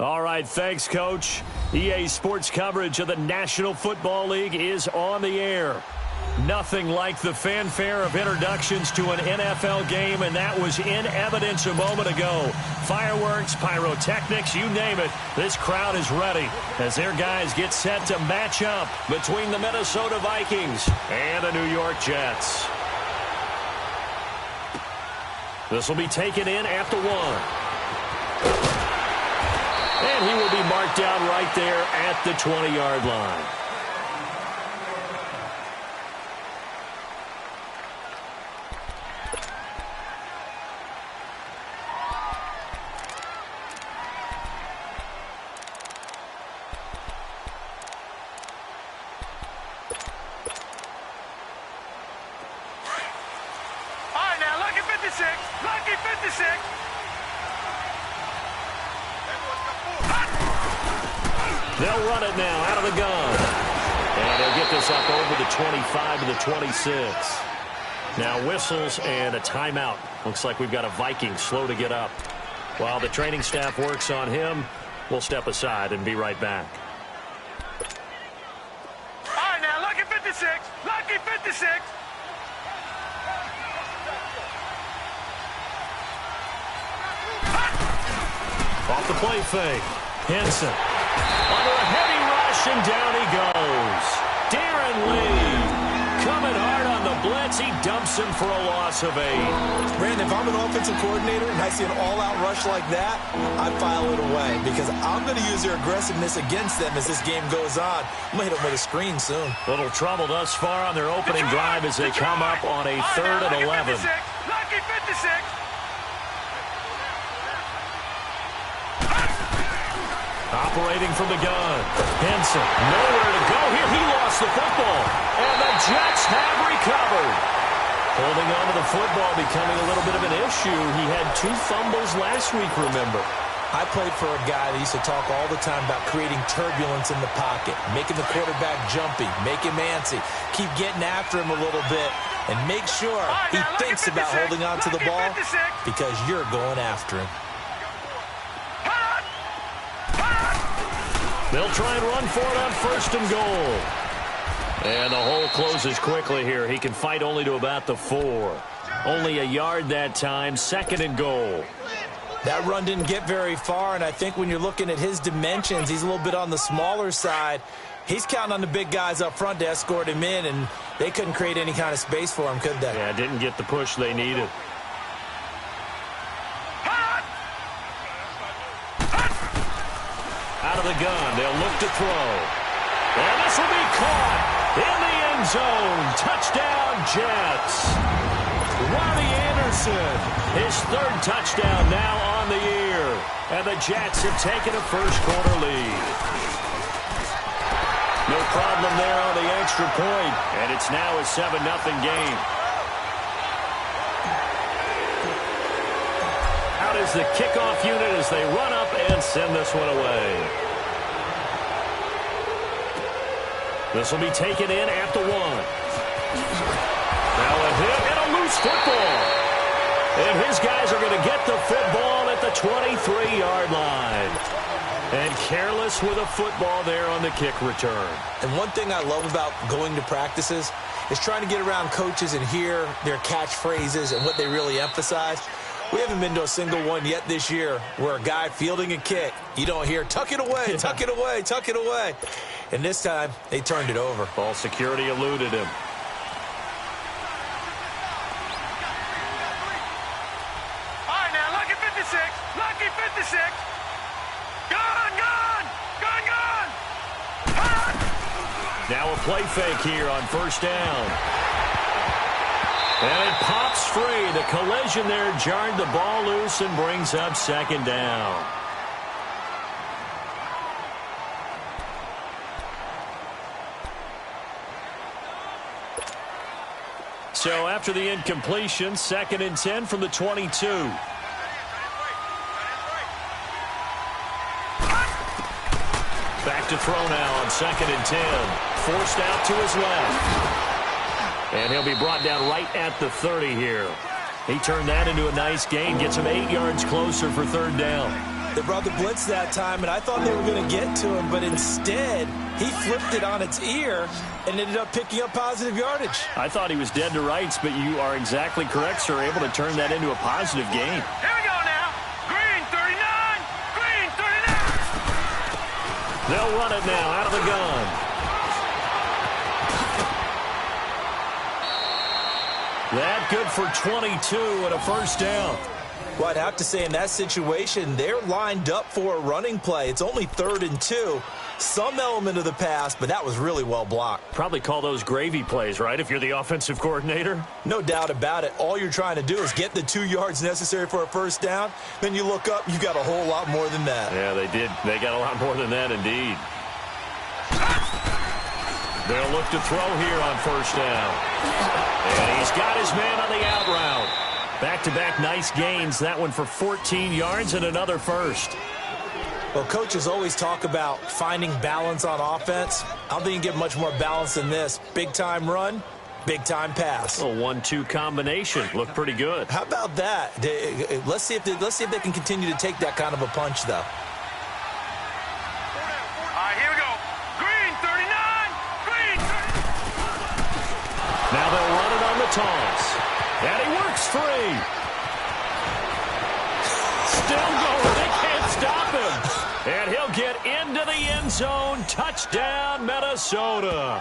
All right, thanks, Coach. EA Sports coverage of the National Football League is on the air. Nothing like the fanfare of introductions to an NFL game, and that was in evidence a moment ago. Fireworks, pyrotechnics, you name it. This crowd is ready as their guys get set to match up between the Minnesota Vikings and the New York Jets. This will be taken in after one. And he will be marked down right there at the 20-yard line. They'll run it now out of the gun. And they'll get this up over the 25 to the 26. Now whistles and a timeout. Looks like we've got a Viking slow to get up. While the training staff works on him, we'll step aside and be right back. All right, now, lucky 56. Lucky 56. Off the play fake. Henson. Under a heavy rush, and down he goes. Darren Lee coming hard on the blitz. He dumps him for a loss of 8. Brandon, if I'm an offensive coordinator and I see an all-out rush like that, I file it away because I'm going to use their aggressiveness against them as this game goes on. I'm going to hit them with a screen soon. Little trouble thus far on their opening drive as they come up on a 3rd and 11. Lucky 56. Operating from the gun. Henson, nowhere to go here. He lost the football. And the Jets have recovered. Holding on to the football becoming a little bit of an issue. He had 2 fumbles last week, remember. I played for a guy that used to talk all the time about creating turbulence in the pocket, making the quarterback jumpy, make him antsy, keep getting after him a little bit, and make sure he thinks about holding on to the ball because you're going after him. They'll try and run for it on 1st and goal. And the hole closes quickly here. He can fight only to about the 4. Only a yard that time, 2nd and goal. That run didn't get very far, and I think when you're looking at his dimensions, he's a little bit on the smaller side. He's counting on the big guys up front to escort him in, and they couldn't create any kind of space for him, could they? Yeah, didn't get the push they needed. Out of the gun, they'll look to throw. And this will be caught in the end zone. Touchdown, Jets. Robbie Anderson, his 3rd touchdown now on the year. And the Jets have taken a first-quarter lead. No problem there on the extra point, and it's now a 7-0 game. Out is the kickoff unit as they run up and send this one away. This will be taken in after 1. Now a hit and a loose football. And his guys are going to get the football at the 23-yard line. And careless with a football there on the kick return. And one thing I love about going to practices is trying to get around coaches and hear their catchphrases and what they really emphasize. We haven't been to a single one yet this year where a guy fielding a kick, you don't hear, tuck it away, tuck it away, tuck it away. And this time, they turned it over. Ball security eluded him. All right, now, lucky 56. Lucky 56. Gone, gone, gone, gone. Now a play fake here on 1st down. And it pops free. The collision there jarred the ball loose and brings up 2nd down. So after the incompletion, 2nd and 10 from the 22. Back to throw now on 2nd and 10. Forced out to his left. And he'll be brought down right at the 30 here. He turned that into a nice gain, gets him 8 yards closer for 3rd down. They brought the blitz that time, and I thought they were going to get to him, but instead, he flipped it on its ear and ended up picking up positive yardage. I thought he was dead to rights, but you are exactly correct, sir, able to turn that into a positive gain. Here we go now. Green 39. Green 39. They'll run it now out of the gun. That good for 22 and a first down. Well, I'd have to say in that situation, they're lined up for a running play. It's only 3rd and 2. Some element of the pass, but that was really well blocked. Probably call those gravy plays, right, if you're the offensive coordinator? No doubt about it. All you're trying to do is get the 2 yards necessary for a first down. Then you look up, you got a whole lot more than that. Yeah, they did. They got a lot more than that, indeed. They'll look to throw here on first down. And he's got his man on the out route. Back-to-back nice gains. That one for 14 yards and another first. Well, coaches always talk about finding balance on offense. I don't think you can get much more balance than this. Big-time run, big-time pass. A 1-2 combination. Looked pretty good. How about that? Let's see if they can continue to take that kind of a punch, though. All right, here we go. Green 39. Green 39. Now they'll run it on the toss. And he works free. Still going. They can't stop him. And he'll get into the end zone. Touchdown, Minnesota.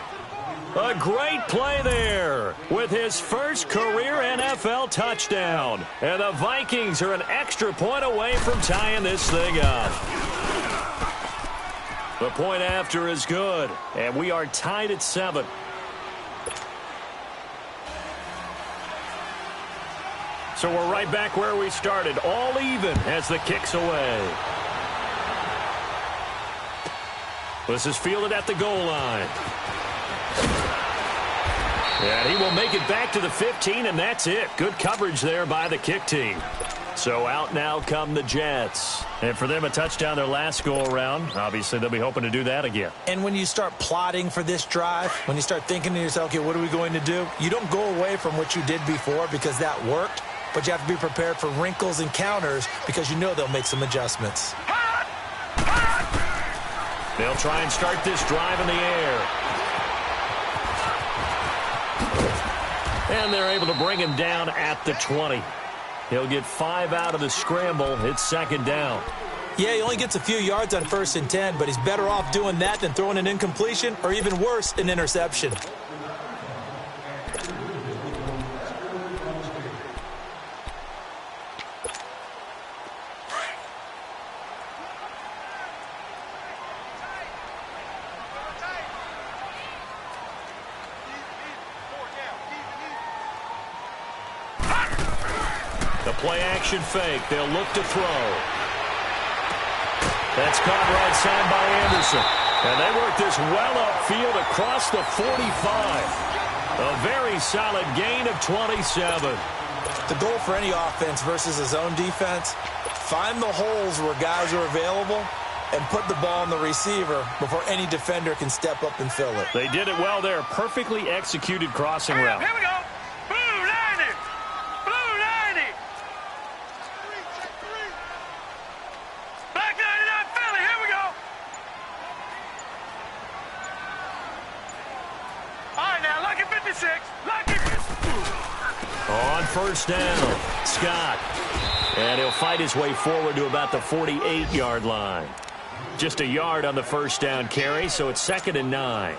A great play there with his first career NFL touchdown. And the Vikings are an extra point away from tying this thing up. The point after is good. And we are tied at 7. So we're right back where we started, all even as the kick's away. This is fielded at the goal line. And he will make it back to the 15, and that's it. Good coverage there by the kick team. So out now come the Jets. And for them, a touchdown their last go-around. Obviously, they'll be hoping to do that again. And when you start plotting for this drive, when you start thinking to yourself, okay, what are we going to do? You don't go away from what you did before because that worked. But you have to be prepared for wrinkles and counters because you know they'll make some adjustments. They'll try and start this drive in the air. And they're able to bring him down at the 20. He'll get 5 out of the scramble. It's 2nd down. Yeah, he only gets a few yards on 1st and 10, but he's better off doing that than throwing an incompletion or even worse, an interception. Play-action fake. They'll look to throw. That's caught right side by Anderson. And they work this well upfield across the 45. A very solid gain of 27. The goal for any offense versus a zone defense, find the holes where guys are available and put the ball on the receiver before any defender can step up and fill it. They did it well there. Perfectly executed crossing route. Here we go. On first down, Scott. And he'll fight his way forward to about the 48-yard line. Just a yard on the first down carry, so it's 2nd and 9.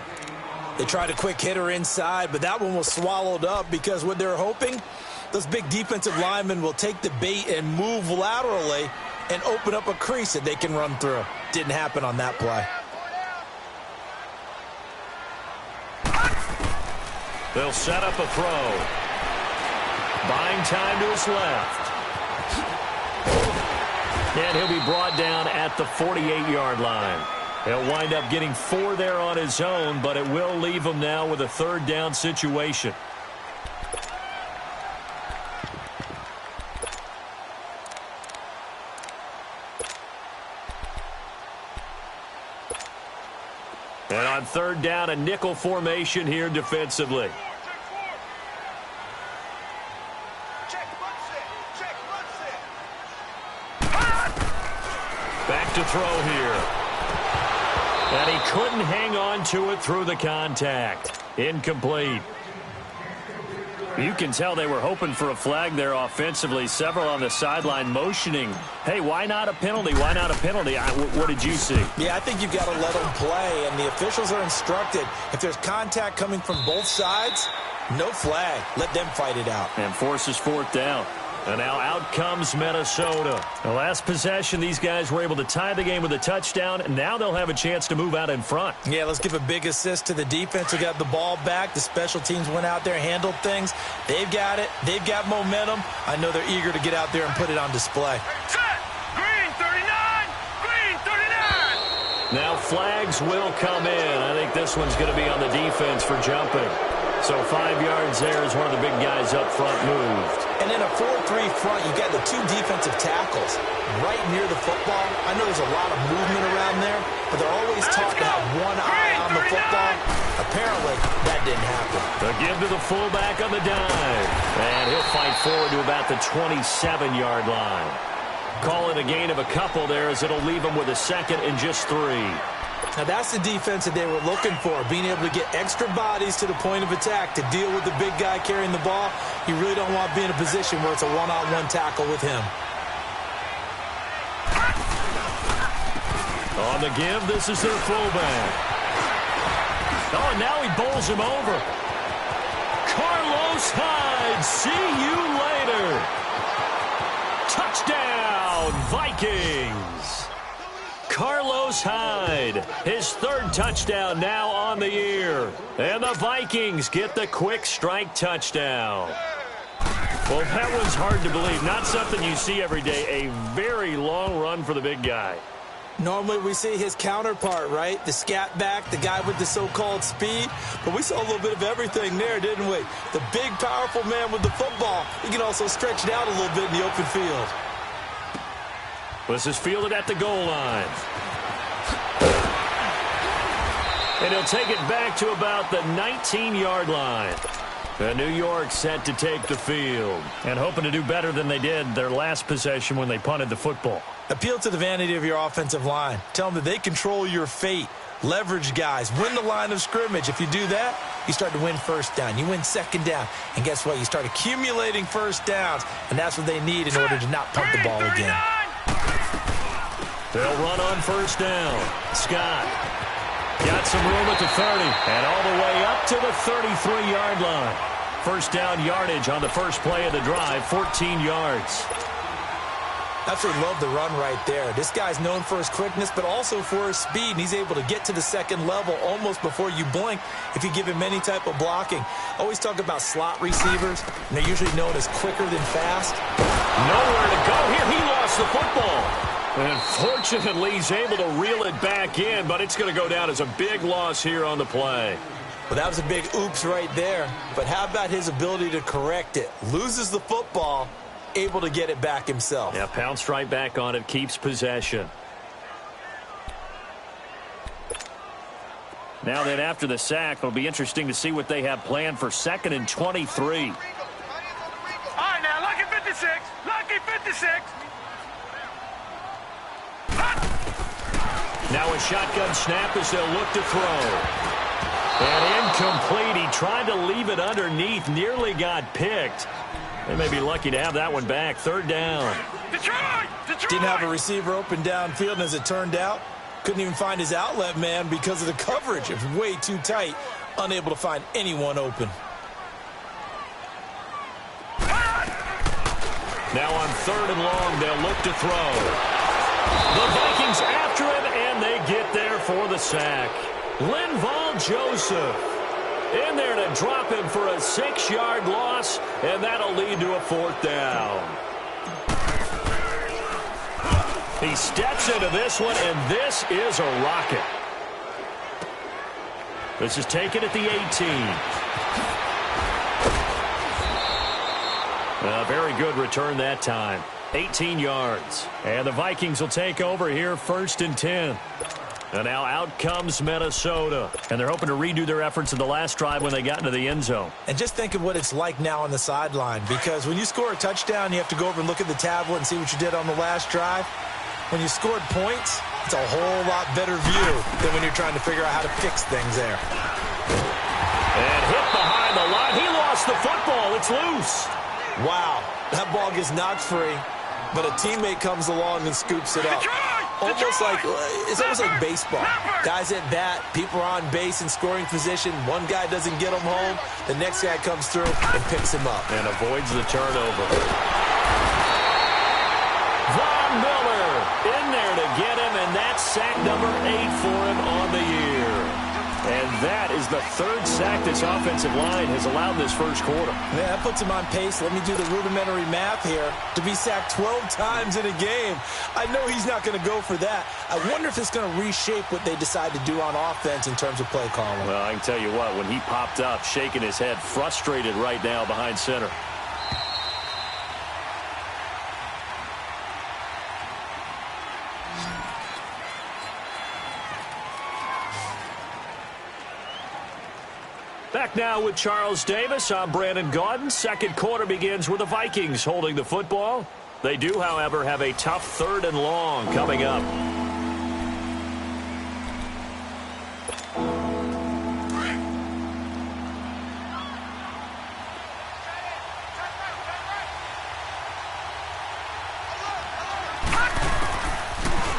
They tried a quick hitter inside, but that one was swallowed up because what they're hoping, those big defensive linemen will take the bait and move laterally and open up a crease that they can run through. Didn't happen on that play. They'll set up a throw. Buying time to his left. And he'll be brought down at the 48-yard line. He'll wind up getting 4 there on his own, but it will leave him now with a 3rd down situation. And on 3rd down, a nickel formation here defensively. to throw here. And he couldn't hang on to it through the contact. Incomplete. You can tell they were hoping for a flag there offensively. Several on the sideline motioning, hey, why not a penalty? Why not a penalty? What did you see? Yeah, I think you've got to let them play, and the officials are instructed. If there's contact coming from both sides, no flag. Let them fight it out. And forces fourth down. And now out comes Minnesota. The last possession, these guys were able to tie the game with a touchdown, and now they'll have a chance to move out in front. Yeah, let's give a big assist to the defense who got the ball back. The special teams went out there, handled things. They've got it. They've got momentum. I know they're eager to get out there and put it on display. Set! Green 39! Green 39! Now flags will come in. I think this one's going to be on the defense for jumping. So 5 yards there as one of the big guys up front moved. And in a 4-3 front, you got the two defensive tackles right near the football. I know there's a lot of movement around there, but they're always taught to have one eye on the football. Apparently, that didn't happen. The give to the fullback on the dive. And he'll fight forward to about the 27-yard line. Call it a gain of a couple there as it'll leave him with a second and just 3. Now, that's the defense that they were looking for, being able to get extra bodies to the point of attack to deal with the big guy carrying the ball. You really don't want to be in a position where it's a one-on-one tackle with him. On the give, this is their fullback. Oh, and now he bowls him over. Carlos Hyde, see you later. Touchdown, Vikings. Carlos Hyde, his third touchdown now on the year. And the Vikings get the quick strike touchdown. Well, that was hard to believe. Not something you see every day. A very long run for the big guy. Normally we see his counterpart, right? The scat back, the guy with the so-called speed. But we saw a little bit of everything there, didn't we? The big, powerful man with the football. He can also stretch it out a little bit in the open field. This is fielded at the goal line. And he'll take it back to about the 19-yard line. And New York set to take the field. And hoping to do better than they did their last possession when they punted the football. Appeal to the vanity of your offensive line. Tell them that they control your fate. Leverage guys. Win the line of scrimmage. If you do that, you start to win first down. You win second down. And guess what? You start accumulating first downs. And that's what they need in order to not punt the ball again. They'll run on first down. Scott got some room at the 30 and all the way up to the 33-yard line. First down yardage on the first play of the drive, 14 yards. Absolutely love the run right there. This guy's known for his quickness, but also for his speed. And he's able to get to the second level almost before you blink if you give him any type of blocking. Always talk about slot receivers, and they're usually known as quicker than fast. Nowhere to go here. He lost the football. And fortunately, he's able to reel it back in, but it's going to go down as a big loss here on the play. Well, that was a big oops right there. But how about his ability to correct it? Loses the football, able to get it back himself. Yeah, pounced right back on it, keeps possession. Now then, after the sack, it'll be interesting to see what they have planned for 2nd and 23. All right, now, lucky 56. Lucky 56. Now a shotgun snap as they'll look to throw. And incomplete. He tried to leave it underneath. Nearly got picked. They may be lucky to have that one back. 3rd down. Detroit! Detroit! Didn't have a receiver open downfield, and as it turned out, couldn't even find his outlet man because of the coverage. It was way too tight. Unable to find anyone open. Now on 3rd and long, they'll look to throw. The Vikings after him, and they get there for the sack. Linval Joseph in there to drop him for a 6-yard loss, and that'll lead to a 4th down. He steps into this one, and this is a rocket. This is taken at the 18. A very good return that time. 18 yards. And the Vikings will take over here 1st and 10. And now out comes Minnesota. And they're hoping to redo their efforts in the last drive when they got into the end zone. And just think of what it's like now on the sideline. Because when you score a touchdown, you have to go over and look at the tablet and see what you did on the last drive. when you scored points, it's a whole lot better view than when you're trying to figure out how to fix things there. And hit behind the line. He lost the football. It's loose. Wow, that ball gets knocked free, but a teammate comes along and scoops it up. It's almost like baseball. Guys at bat, people are on base in scoring position. One guy doesn't get him home. The next guy comes through and picks him up. And avoids the turnover. Von Miller in there to get him, and that's sack number 8 for him on the year. And that is the 3rd sack this offensive line has allowed this first quarter. Yeah, that puts him on pace. Let me do the rudimentary math here. To be sacked 12 times in a game, I know he's not going to go for that. I wonder if it's going to reshape what they decide to do on offense in terms of play calling. Well, I can tell you what, when he popped up, shaking his head, frustrated right now behind center. Back now with Charles Davis. I'm Brandon Gaudin. Second quarter begins with the Vikings holding the football. They do, however, have a tough 3rd and long coming up.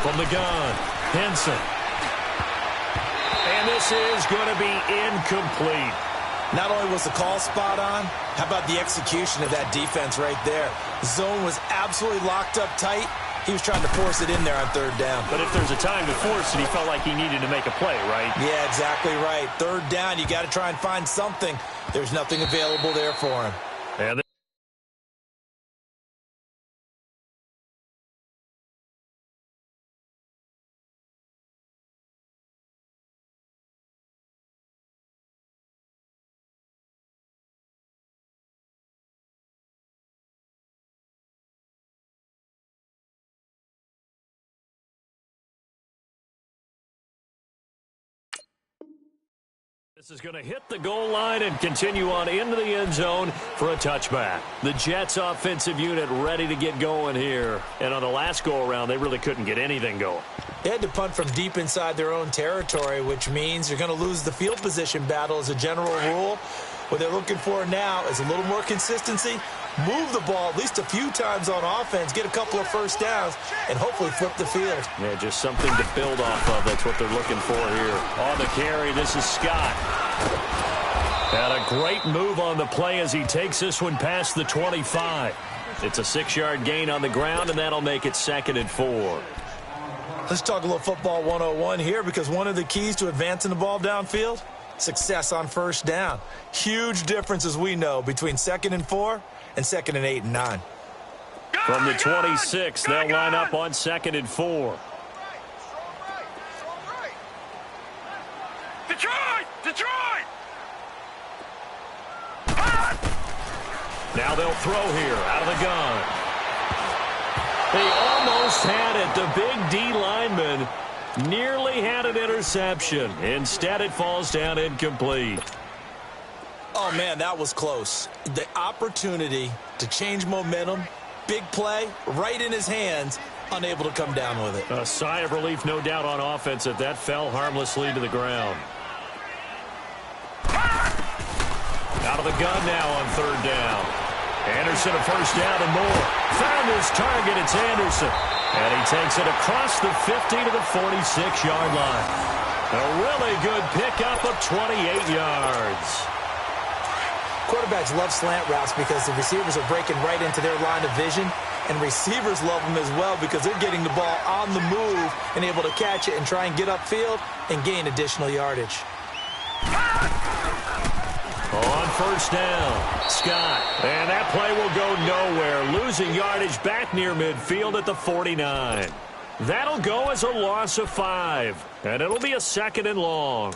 From the gun, Henson. And this is going to be incomplete. Not only was the call spot on, how about the execution of that defense right there? The zone was absolutely locked up tight. He was trying to force it in there on 3rd down. But if there's a time to force it, he felt like he needed to make a play, right? Yeah, exactly right. 3rd down, you got to try and find something. There's nothing available there for him. And this is going to hit the goal line and continue on into the end zone for a touchback. The Jets offensive unit ready to get going here. And on the last go-around, they really couldn't get anything going. They had to punt from deep inside their own territory, which means you're going to lose the field position battle as a general rule. What they're looking for now is a little more consistency, move the ball at least a few times on offense, get a couple of first downs, and hopefully flip the field. Yeah, just something to build off of. That's what they're looking for here. On the carry, this is Scott. And a great move on the play as he takes this one past the 25. It's a 6-yard gain on the ground, and that'll make it 2nd and 4. Let's talk a little football 101 here, because one of the keys to advancing the ball downfield, success on first down. Huge difference, as we know, between 2nd and 4 and 2nd and 8 and 9. From the 26, they'll line up on 2nd and 4. Detroit! Now they'll throw here out of the gun. He almost had it. The big D lineman nearly had an interception. Instead, it falls down incomplete. Oh, man, that was close. The opportunity to change momentum, big play, right in his hands, unable to come down with it. A sigh of relief, no doubt, on offense if that fell harmlessly to the ground. Out of the gun now on 3rd down. Anderson a first down and more. Found his target. It's Anderson. And he takes it across the 50 to the 46-yard line. A really good pickup of 28 yards. Quarterbacks love slant routes because the receivers are breaking right into their line of vision, and receivers love them as well because they're getting the ball on the move and able to catch it and try and get upfield and gain additional yardage. On first down, Scott. And that play will go nowhere. Losing yardage back near midfield at the 49. That'll go as a loss of 5. And it'll be a 2nd and long.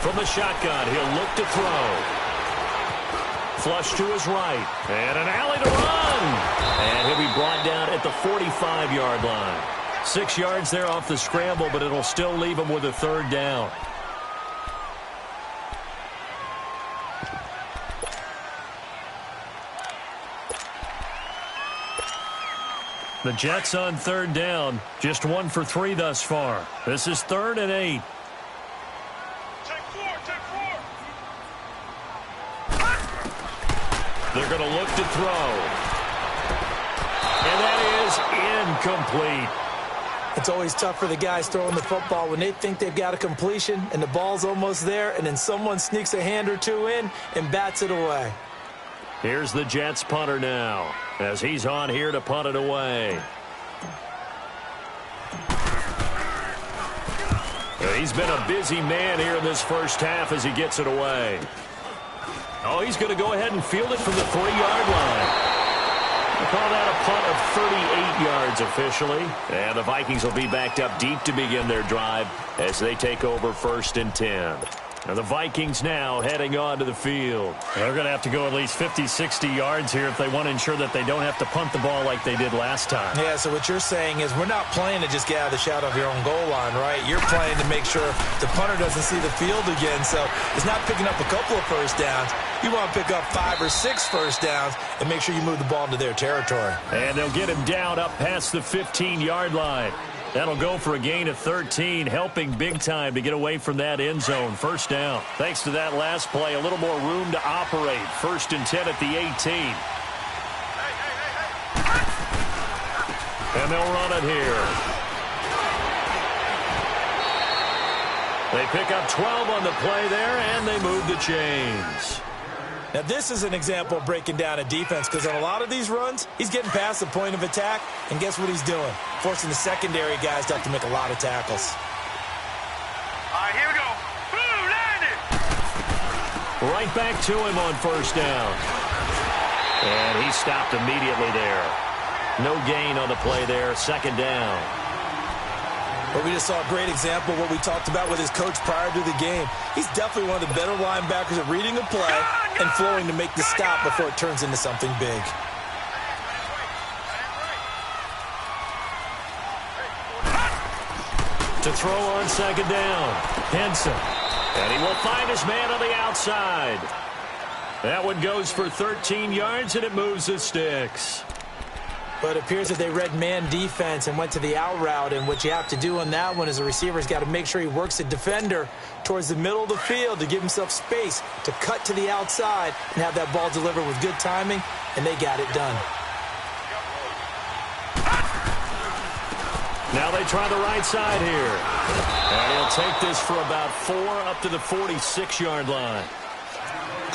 From the shotgun, he'll look to throw. Flush to his right. And an alley to run. And he'll be brought down at the 45-yard line. 6 yards there off the scramble, but it'll still leave them with a third down. The Jets on third down, just 1 for 3 thus far. This is 3rd and 8. They're going to look to throw. And that is incomplete. It's always tough for the guys throwing the football when they think they've got a completion and the ball's almost there, and then someone sneaks a hand or two in and bats it away. Here's the Jets punter now, as he's on here to punt it away. He's been a busy man here in this first half as he gets it away. Oh, he's going to go ahead and field it from the 3-yard line. We'll call that a punt of 38 yards officially. And the Vikings will be backed up deep to begin their drive as they take over 1st and 10. And the Vikings now heading on to the field. They're going to have to go at least 50, 60 yards here if they want to ensure that they don't have to punt the ball like they did last time. Yeah, so what you're saying is we're not playing to just get out of the shadow of your own goal line, right? You're playing to make sure the punter doesn't see the field again. So it's not picking up a couple of first downs. You want to pick up 5 or 6 first downs and make sure you move the ball into their territory. And they'll get him down up past the 15-yard line. That'll go for a gain of 13, helping big time to get away from that end zone. First down. Thanks to that last play, a little more room to operate. 1st and 10 at the 18. And they'll run it here. They pick up 12 on the play there, and they move the chains. Now, this is an example of breaking down a defense because on a lot of these runs, he's getting past the point of attack, and guess what he's doing? Forcing the secondary guys to have to make a lot of tackles. All right, here we go. Boom, landed. Right back to him on 1st down. And he stopped immediately there. No gain on the play there, 2nd down. But we just saw a great example of what we talked about with his coach prior to the game. He's definitely one of the better linebackers at reading a play and flowing to make the stop before it turns into something big. To throw on 2nd down, Henson. And he will find his man on the outside. That one goes for 13 yards, and it moves the sticks. But it appears that they read man defense and went to the out route, and what you have to do on that one is a receiver's got to make sure he works the defender towards the middle of the field to give himself space to cut to the outside and have that ball delivered with good timing, and they got it done. Now they try the right side here. And he'll take this for about 4 up to the 46-yard line.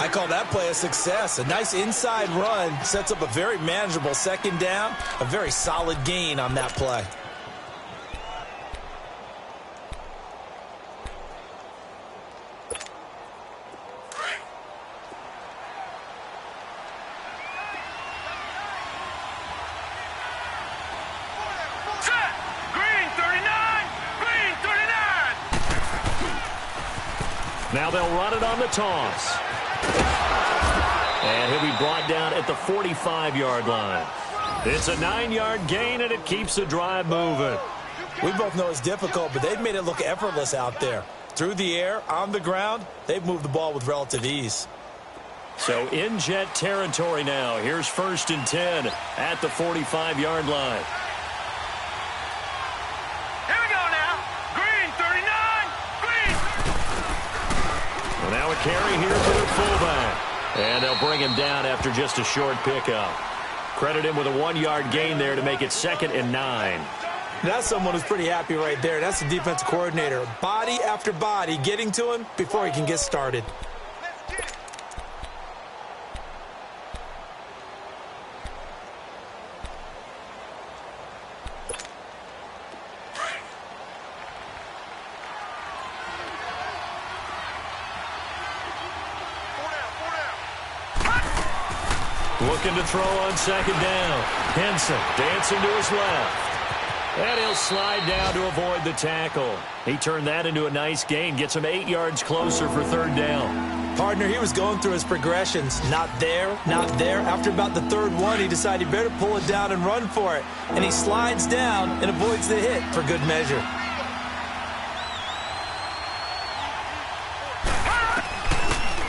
I call that play a success. A nice inside run sets up a very manageable 2nd down, a very solid gain on that play. Set. Green 39. Green 39. Now they'll run it on the toss. And he'll be brought down at the 45-yard line. It's a 9-yard gain, and it keeps the drive moving. We both know it's difficult, but they've made it look effortless out there. Through the air, on the ground, they've moved the ball with relative ease. So in Jet territory now. Here's 1st and 10 at the 45-yard line. Here we go now. Green 39. Green. Well, now a carry here for the fullback. And they'll bring him down after just a short pickup. Credit him with a 1-yard gain there to make it 2nd and 9. That's someone who's pretty happy right there. That's the defensive coordinator. Body after body getting to him before he can get started. Looking to throw on 2nd down. Henson dancing to his left. And he'll slide down to avoid the tackle. He turned that into a nice gain. Gets him 8 yards closer for 3rd down. Partner, he was going through his progressions. Not there, not there. After about the third one, he decided he better pull it down and run for it. And he slides down and avoids the hit for good measure.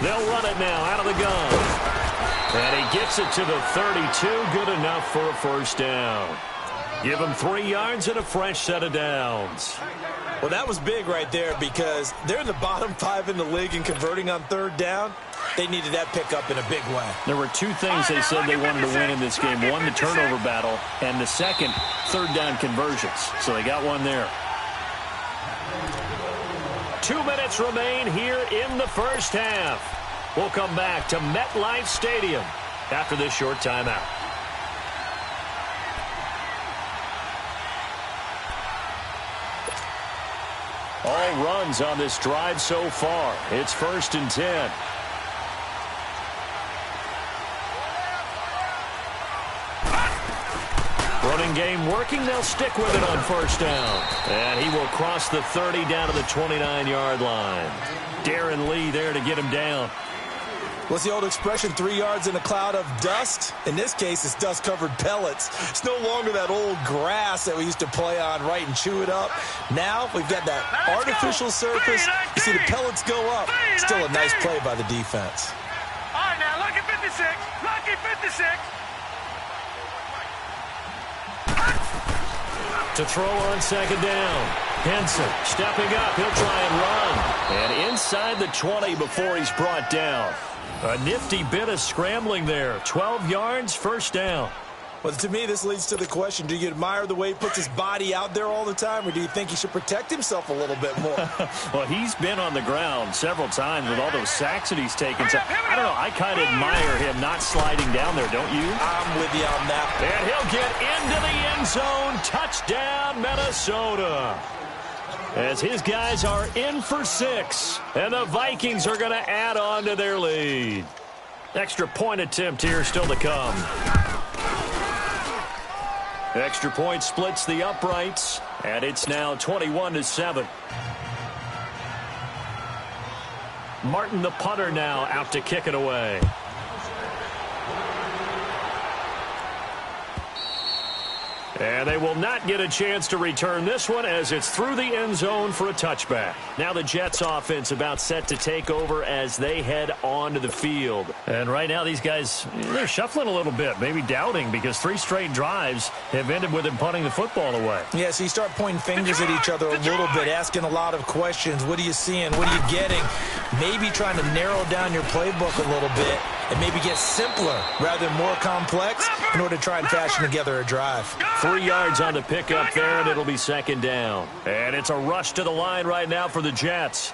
They'll run it now out of the gun. And he gets it to the 32. Good enough for a first down. Give him 3 yards and a fresh set of downs. Well, that was big right there because they're in the bottom 5 in the league in converting on third down. They needed that pickup in a big way. There were 2 things they said they wanted to win in this game. One, the turnover battle, and the second, third down conversions. So they got one there. 2 minutes remain here in the first half. We'll come back to MetLife Stadium after this short timeout. All runs on this drive so far. It's 1st and 10. Running game working. They'll stick with it on first down. And he will cross the 30 down to the 29-yard line. Darren Lee there to get him down. What's the old expression, 3 yards in a cloud of dust? In this case, it's dust-covered pellets. It's no longer that old grass that we used to play on, right, and chew it up. Now we've got that artificial surface. You see the pellets go up. Still a nice play by the defense. All right, now, lucky 56. Lucky 56. To throw on second down. Henson stepping up. He'll try and run. And inside the 20 before he's brought down. A nifty bit of scrambling there. 12 yards, first down. Well, to me, this leads to the question, do you admire the way he puts his body out there all the time, or do you think he should protect himself a little bit more? Well, he's been on the ground several times with all those sacks that he's taken. So, I don't know, I kind of admire him not sliding down there, don't you? I'm with you on that. And he'll get into the end zone. Touchdown, Minnesota. As his guys are in for 6. And the Vikings are going to add on to their lead. Extra point attempt here still to come. Extra point splits the uprights. And it's now 21-7. Martin, the punter, now out to kick it away. And they will not get a chance to return this one as it's through the end zone for a touchback. Now the Jets offense about set to take over as they head onto the field. And right now these guys, they're shuffling a little bit, maybe doubting, because 3 straight drives have ended with them punting the football away. Yeah, so you start pointing fingers at each other a little bit, asking a lot of questions. What are you seeing? What are you getting? Maybe trying to narrow down your playbook a little bit and maybe get simpler rather than more complex in order to try and fashion together a drive. 3 yards on the pickup there, and it'll be second down. And it's a rush to the line right now for the Jets.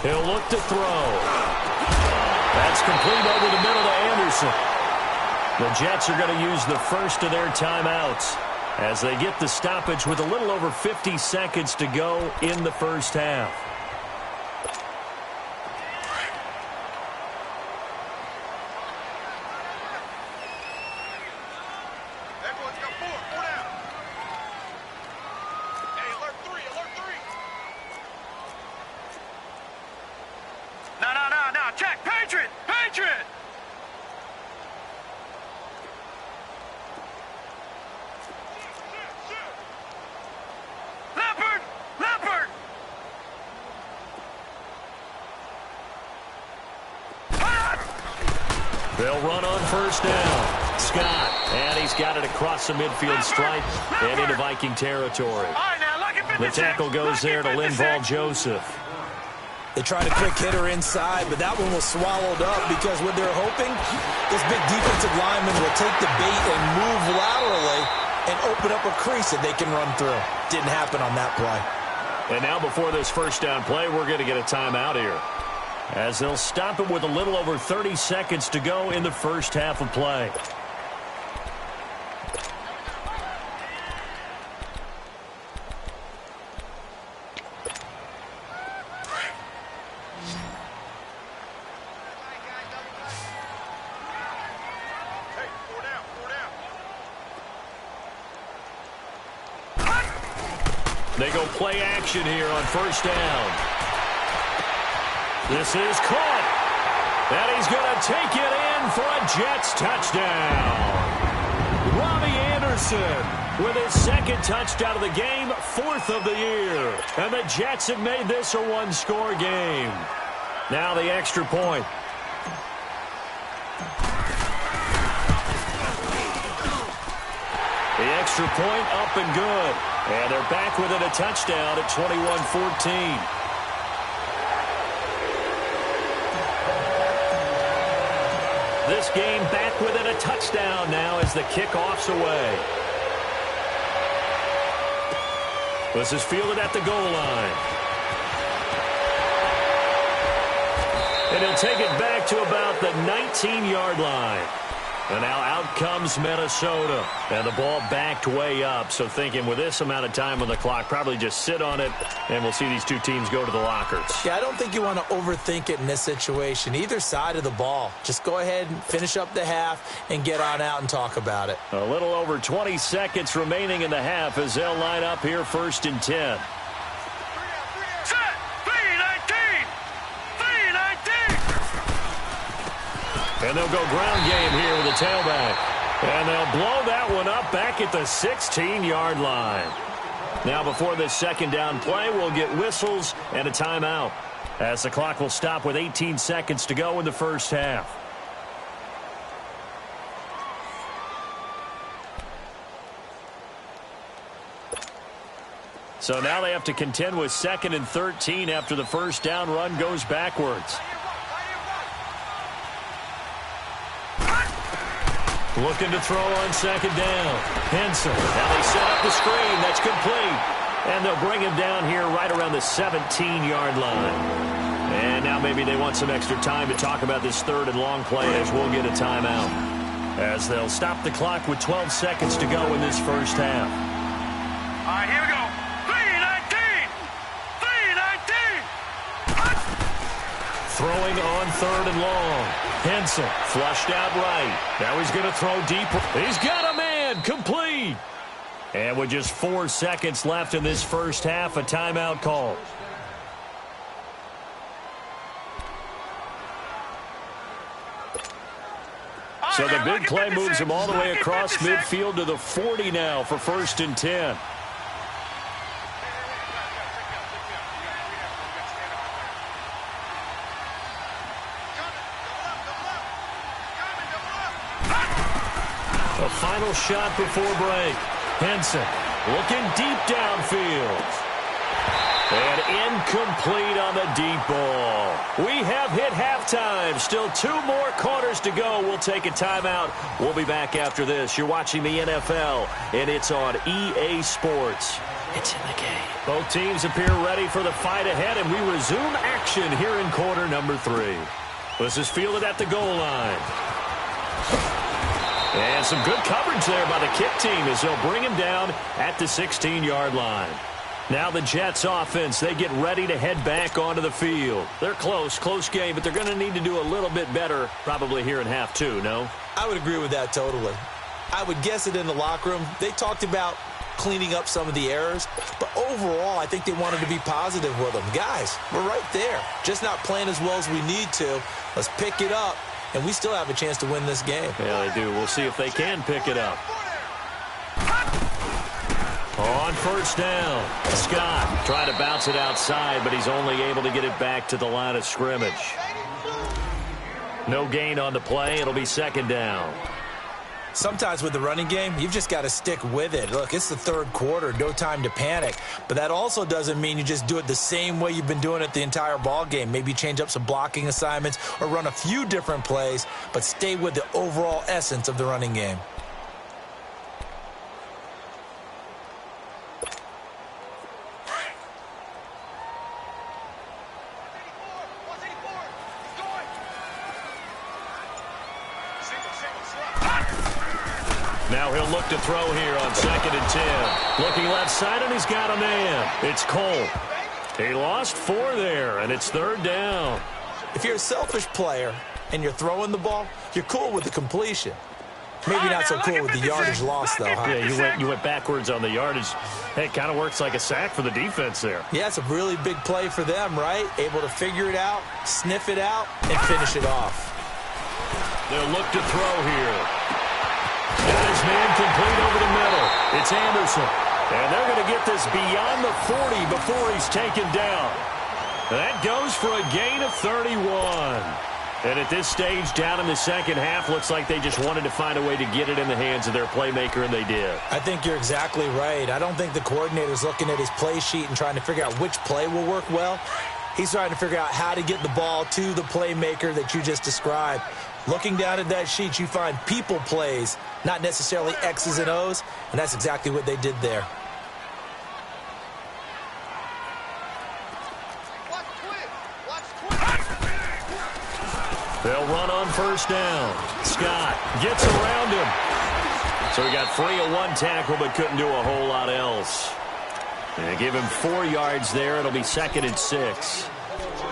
He'll look to throw. That's complete over the middle to Anderson. The Jets are going to use the first of their timeouts as they get the stoppage with a little over 50 seconds to go in the first half. They'll run on first down. Scott, and he's got it across the midfield stripe and into Viking territory. The tackle goes there to Linval Joseph. They tried a quick hitter inside, but that one was swallowed up because what they're hoping, this big defensive lineman will take the bait and move laterally and open up a crease that they can run through. Didn't happen on that play. And now before this first down play, we're going to get a timeout here, as they'll stop it with a little over 30 seconds to go in the first half of play. They go play action here on first down. This is caught. And he's going to take it in for a Jets touchdown. Robbie Anderson with his second touchdown of the game, 4th of the year. And the Jets have made this a one-score game. Now the extra point. The extra point up and good. And they're back within a touchdown at 21-14. This game back within a touchdown now as the kickoff's away. This is fielded at the goal line. And he'll take it back to about the 19-yard line. And now out comes Minnesota. And the ball backed way up. So thinking with this amount of time on the clock, probably just sit on it, and we'll see these two teams go to the lockers. Yeah, I don't think you want to overthink it in this situation. Either side of the ball. Just go ahead and finish up the half and get on out and talk about it. A little over 20 seconds remaining in the half as they'll line up here 1st and 10. Set. 3-19. 3-19. And they'll go ground game here with the tailback. And they'll blow that one up back at the 16-yard line. Now before this second down play, we'll get whistles and a timeout, as the clock will stop with 18 seconds to go in the first half. So now they have to contend with 2nd and 13 after the first down run goes backwards. Looking to throw on second down. Henson. Now they set up the screen. That's complete. And they'll bring him down here right around the 17-yard line. And now maybe they want some extra time to talk about this 3rd and long play as we'll get a timeout. As they'll stop the clock with 12 seconds to go in this first half. All right, here we go. 3-19. 3-19. Throwing on 3rd and long. Henson flushed out right. Now he's going to throw deep. He's got a man. Complete. And with just 4 seconds left in this first half, a timeout call. So the big play moves him all the way across midfield to the 40 now for 1st and 10. A final shot before break. Henson looking deep downfield. And incomplete on the deep ball. We have hit halftime. Still 2 more quarters to go. We'll take a timeout. We'll be back after this. You're watching the NFL, and it's on EA Sports. It's in the game. Both teams appear ready for the fight ahead, and we resume action here in quarter number 3. This is fielded at the goal line. And some good coverage there by the kick team as they'll bring him down at the 16-yard line. Now the Jets offense, they get ready to head back onto the field. They're close game, but they're going to need to do a little bit better probably here in half 2, no? I would agree with that totally. I would guess it in the locker room. They talked about cleaning up some of the errors, but overall I think they wanted to be positive with them. Guys, we're right there. Just not playing as well as we need to. Let's pick it up, and we still have a chance to win this game. Yeah, they do. We'll see if they can pick it up. On first down, Scott trying to bounce it outside, but he's only able to get it back to the line of scrimmage. No gain on the play. It'll be 2nd down. Sometimes with the running game, you've just got to stick with it. Look, it's the 3rd quarter, no time to panic. But that also doesn't mean you just do it the same way you've been doing it the entire ball game. Maybe change up some blocking assignments or run a few different plays, but stay with the overall essence of the running game. Now he'll look to throw here on 2nd and 10. Looking left side, and he's got a man. It's Cole. He lost 4 there, and it's 3rd down. If you're a selfish player and you're throwing the ball, you're cool with the completion. Maybe not so cool with the yardage loss, though, huh? Yeah, you went backwards on the yardage. Hey, it kind of works like a sack for the defense there. Yeah, it's a really big play for them, right? Able to figure it out, sniff it out, and finish it off. They'll look to throw here. Got his man complete over the middle. It's Anderson. And they're going to get this beyond the 40 before he's taken down. That goes for a gain of 31. And at this stage, down in the second half, looks like they just wanted to find a way to get it in the hands of their playmaker, and they did. I think you're exactly right. I don't think the coordinator's looking at his play sheet and trying to figure out which play will work well. He's trying to figure out how to get the ball to the playmaker that you just described. Looking down at that sheet, you find people plays, not necessarily X's and O's, and that's exactly what they did there. They'll run on first down. Scott gets around him. So he got free of one tackle but couldn't do a whole lot else. And give him 4 yards there. It'll be 2nd and 6.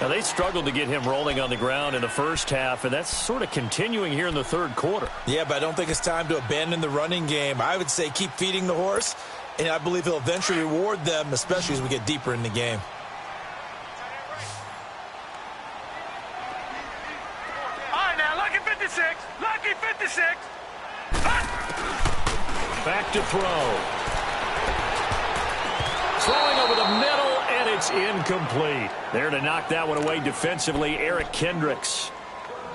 Now, they struggled to get him rolling on the ground in the first half, and that's sort of continuing here in the third quarter. Yeah, but I don't think it's time to abandon the running game. I would say keep feeding the horse, and I believe he'll eventually reward them, especially as we get deeper in the game. Lucky 56. Back to throw. Throwing over the middle, and it's incomplete. There to knock that one away defensively, Eric Kendricks.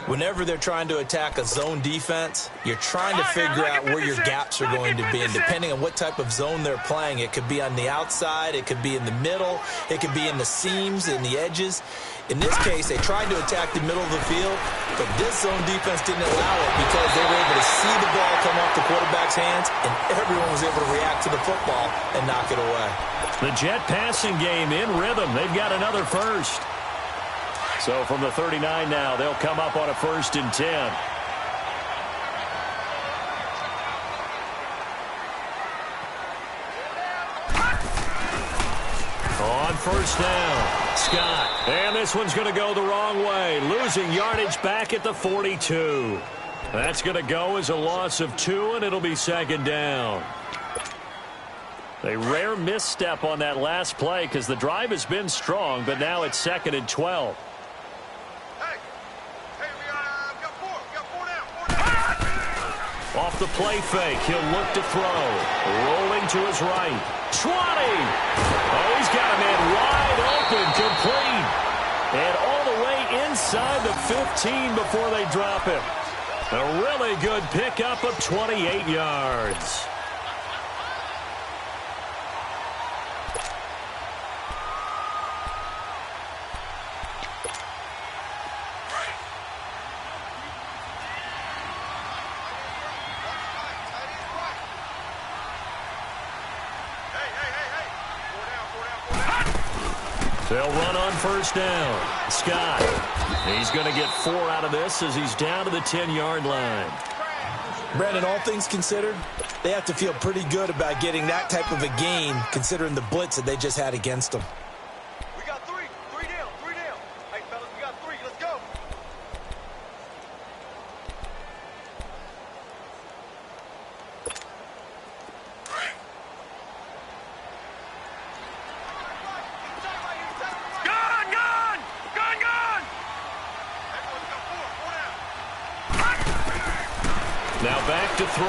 Whenever they're trying to attack a zone defense, you're trying to figure out where your gaps are going to be. And depending on what type of zone they're playing, it could be on the outside, it could be in the middle, it could be in the seams, in the edges. In this case, they tried to attack the middle of the field, but this zone defense didn't allow it because they were able to see the ball come off the quarterback's hands, and everyone was able to react to the football and knock it away. The Jet passing game in rhythm. They've got another first. So from the 39 now, they'll come up on a 1st and 10. On first down, Scott. And this one's going to go the wrong way. Losing yardage back at the 42. That's going to go as a loss of 2, and it'll be 2nd down. A rare misstep on that last play because the drive has been strong, but now it's 2nd and 12. Off the play fake, he'll look to throw. Rolling to his right. 20! Oh, he's got a man wide open, complete. And all the way inside the 15 before they drop him. A really good pickup of 28 yards. They'll run on first down. Scott. He's going to get 4 out of this as he's down to the 10-yard line. Brandon, all things considered, they have to feel pretty good about getting that type of a gain considering the blitz that they just had against them. We got 3. 3 down. 3 down. Hey, fellas, we got 3. Let's go. Now back to throw.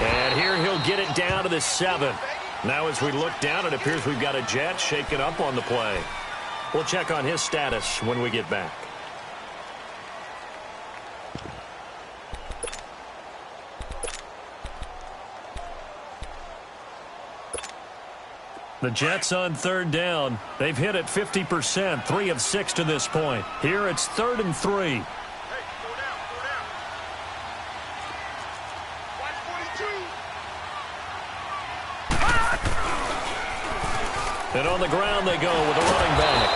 And here he'll get it down to the 7. Now as we look down, it appears we've got a Jet shaken up on the play. We'll check on his status when we get back. The Jets on 3rd down. They've hit it 50%, 3 of 6 to this point. Here it's 3rd and 3. And on the ground they go with a running back.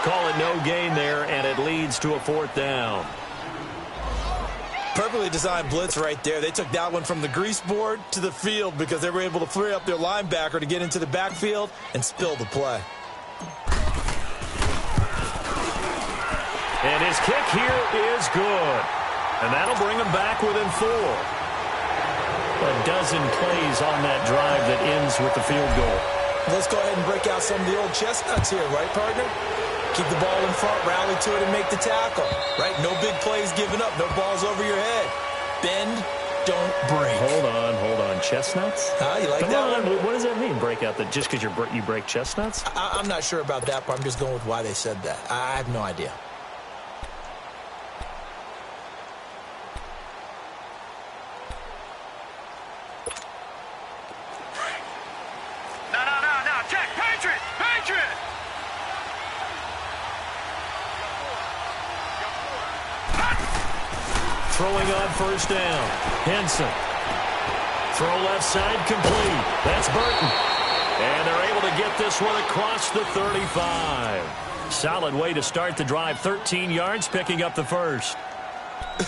Call it no gain there, and it leads to a 4th down. Perfectly designed blitz right there. They took that one from the grease board to the field because they were able to free up their linebacker to get into the backfield and spill the play. And And his kick here is good. And that'll bring him back within 4. A dozen plays on that drive that ends with the field goal. Let's go ahead and break out some of the old chestnuts here, right, partner? Keep the ball in front, rally to it, and make the tackle, right? No big plays given up, no balls over your head. Bend, don't break. Hold on. Chestnuts? You like that one? What does that mean, break out? Just because you break chestnuts? I'm not sure about that, but I'm just going with why they said that. I have no idea. No. Check. Patriot. Throwing on first down. Henson. Throw left side complete. That's Burton. And they're able to get this one across the 35. Solid way to start the drive. 13 yards, picking up the first.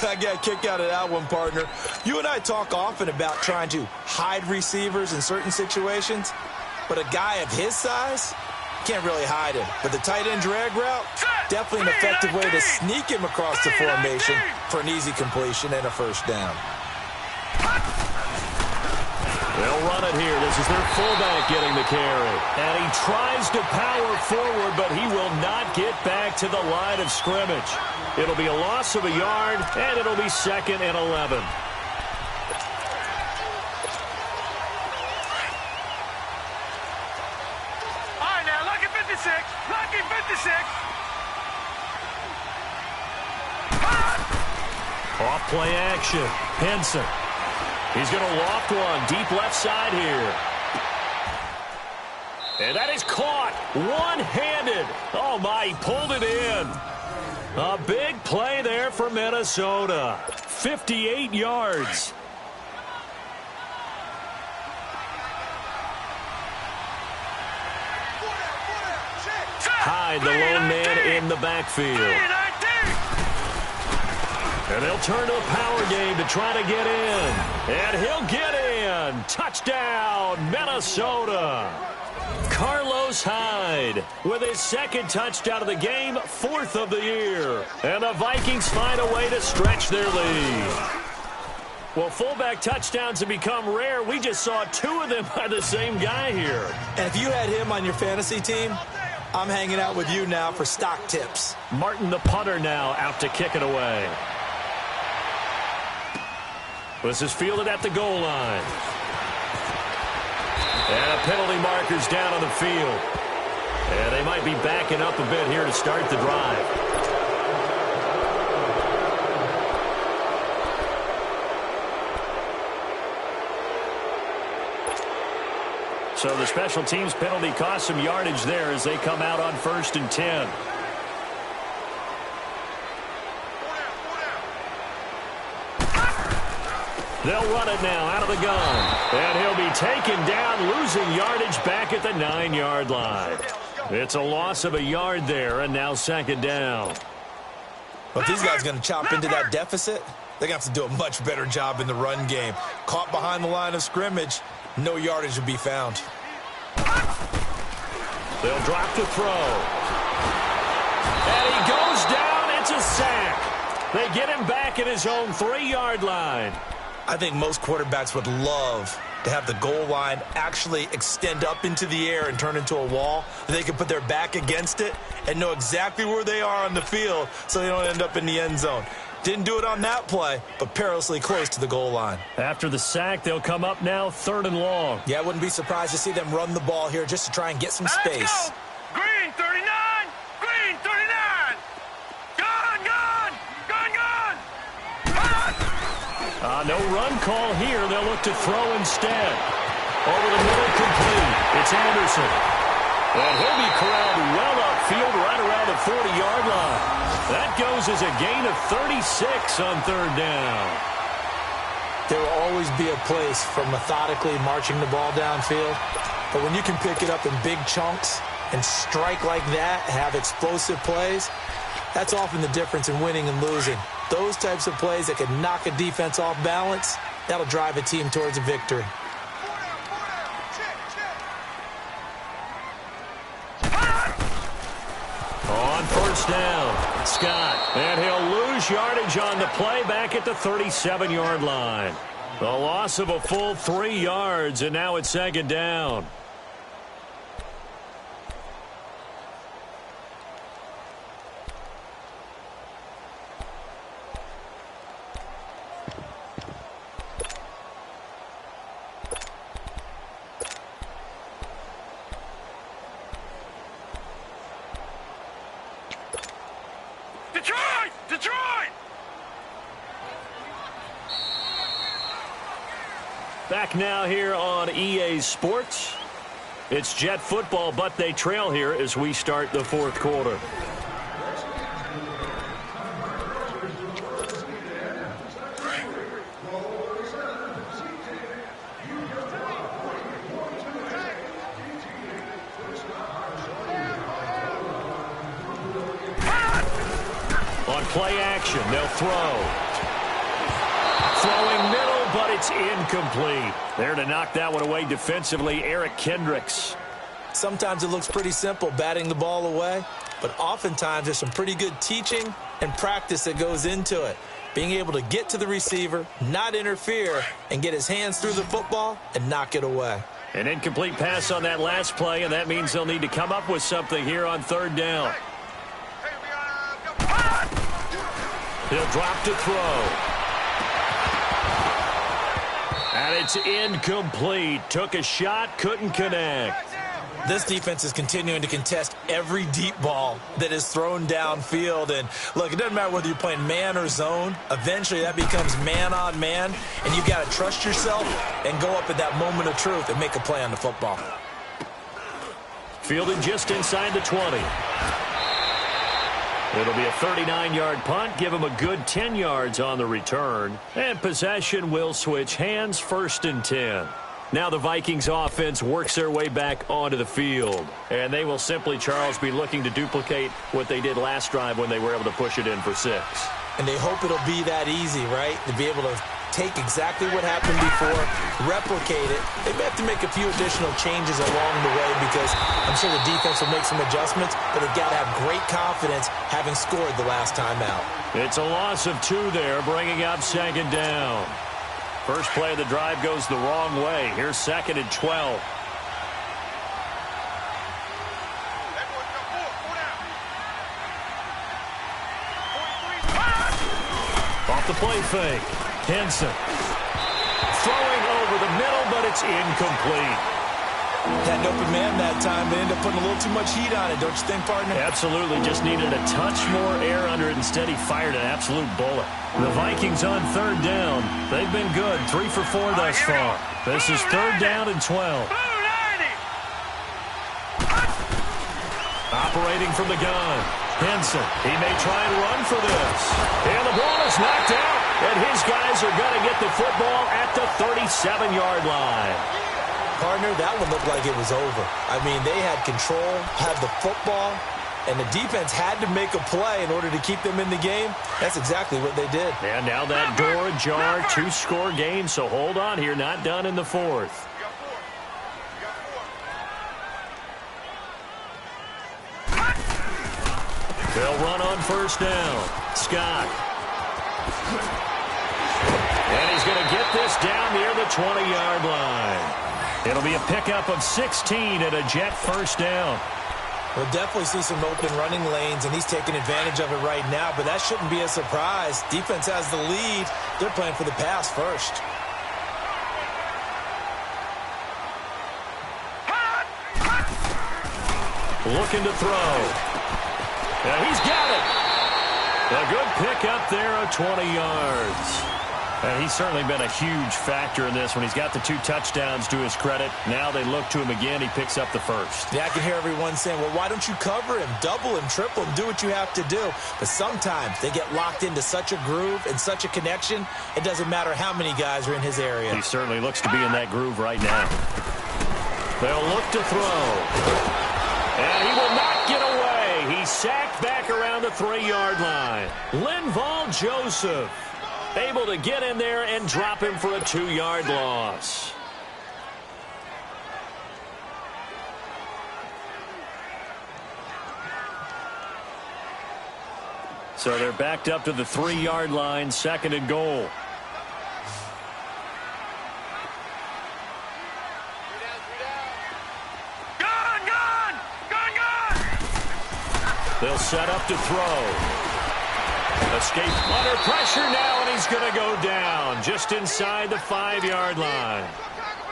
I got a kick out of that one, partner. You and I talk often about trying to hide receivers in certain situations, but a guy of his size can't really hide him. But the tight end drag route, definitely an effective way to sneak him across the formation for an easy completion and a first down. They'll run it here. This is their fullback getting the carry. And he tries to power forward, but he will not get back to the line of scrimmage. It'll be a loss of a yard, and it'll be 2nd and 11. All right, now, lucky 56. Lucky 56. Off play action. Henson. He's going to loft one deep left side here. And that is caught one-handed. Oh, my, he pulled it in. A big play there for Minnesota. 58 yards. Hyde, the lone man in the backfield. And they'll turn to a power game to try to get in. And he'll get in. Touchdown, Minnesota. Carlos Hyde with his 2nd touchdown of the game, 4th of the year. And the Vikings find a way to stretch their lead. Well, fullback touchdowns have become rare. We just saw 2 of them by the same guy here. And if you had him on your fantasy team, I'm hanging out with you now for stock tips. Martin, the punter, now out to kick it away. This is fielded at the goal line. And a penalty marker's down on the field. And they might be backing up a bit here to start the drive. So the special teams penalty cost some yardage there as they come out on 1st and 10. They'll run it now out of the gun. And he'll be taken down, losing yardage back at the 9-yard line. It's a loss of a yard there, and now 2nd down. Well, if these guys are going to chop into that deficit, they're going to have to do a much better job in the run game. Caught behind the line of scrimmage, no yardage will be found. They'll drop the throw. And he goes down. It's a sack. They get him back at his own 3-yard line. I think most quarterbacks would love to have the goal line actually extend up into the air and turn into a wall. They can put their back against it and know exactly where they are on the field so they don't end up in the end zone. Didn't do it on that play, but perilously close to the goal line. After the sack, they'll come up now 3rd and long. Yeah, I wouldn't be surprised to see them run the ball here just to try and get some space. Let's go. Green 39. Green 39. Gone. No run call here. They'll look to throw instead. Over the middle, complete. It's Anderson. And he'll be corralled well upfield right around the 40-yard line. That goes as a gain of 36 on 3rd down. There will always be a place for methodically marching the ball downfield. But when you can pick it up in big chunks and strike like that, have explosive plays, that's often the difference in winning and losing. Those types of plays that can knock a defense off balance, that'll drive a team towards a victory. On 1st down, Scott. And he'll lose yardage on the play back at the 37-yard line. The loss of a full 3 yards, and now it's second down. Detroit! Detroit! Back now here on EA Sports. It's Jet football, but they trail here as we start the fourth quarter. On play action, they'll throw. Throwing middle, but it's incomplete. There to knock that one away defensively, Eric Kendricks. Sometimes it looks pretty simple, batting the ball away, but oftentimes there's some pretty good teaching and practice that goes into it. Being able to get to the receiver, not interfere, and get his hands through the football and knock it away. An incomplete pass on that last play, and that means they'll need to come up with something here on third down. He'll drop to throw. And it's incomplete. Took a shot, couldn't connect. This defense is continuing to contest every deep ball that is thrown downfield. And, look, it doesn't matter whether you're playing man or zone. Eventually, that becomes man-on-man, and you've got to trust yourself and go up at that moment of truth and make a play on the football. Fielded just inside the 20. It'll be a 39-yard punt, give him a good 10 yards on the return. And possession will switch hands, 1st and 10. Now the Vikings offense works their way back onto the field. And they will simply, Charles, be looking to duplicate what they did last drive when they were able to push it in for 6. And they hope it'll be that easy, right? To be able to take exactly what happened before, replicate it. They may have to make a few additional changes along the way because I'm sure the defense will make some adjustments, but they've got to have great confidence having scored the last time out. It's a loss of 2 there, bringing up second down. First play of the drive goes the wrong way. Here's 2nd and 12. Off the play fake. Henson. Throwing over the middle, but it's incomplete. Had an open man that time. They ended up putting a little too much heat on it, don't you think, partner? Absolutely. Just needed a touch more air under it. Instead, he fired an absolute bullet. The Vikings on third down. They've been good. 3 for 4 thus far. This is 3rd down and 12. Operating from the gun. Henson. He may try and run for this. And the ball is knocked out. And his guys are going to get the football at the 37-yard line. Partner, that one looked like it was over. I mean, they had control, had the football, and the defense had to make a play in order to keep them in the game. That's exactly what they did. And now that door ajar, 2-score game, so hold on here, not done in the 4th. They'll run on 1st down. Scott. And he's going to get this down near the 20-yard line. It'll be a pickup of 16 and a Jet 1st down. We'll definitely see some open running lanes, and he's taking advantage of it right now, but that shouldn't be a surprise. Defense has the lead. They're playing for the pass first. Looking to throw. Yeah, he's got it. A good pickup there of 20 yards. And he's certainly been a huge factor in this when he's got the 2 touchdowns to his credit. Now they look to him again. He picks up the 1st. Yeah, I can hear everyone saying, well, why don't you cover him, double him, triple him, do what you have to do. But sometimes they get locked into such a groove and such a connection, it doesn't matter how many guys are in his area. He certainly looks to be in that groove right now. They'll look to throw. And he will not get away. He's sacked back around the 3-yard line. Linval Joseph able to get in there and drop him for a 2-yard loss. So they're backed up to the 3-yard line, 2nd and goal. They'll set up to throw. Escape under pressure now, and he's going to go down just inside the 5-yard line.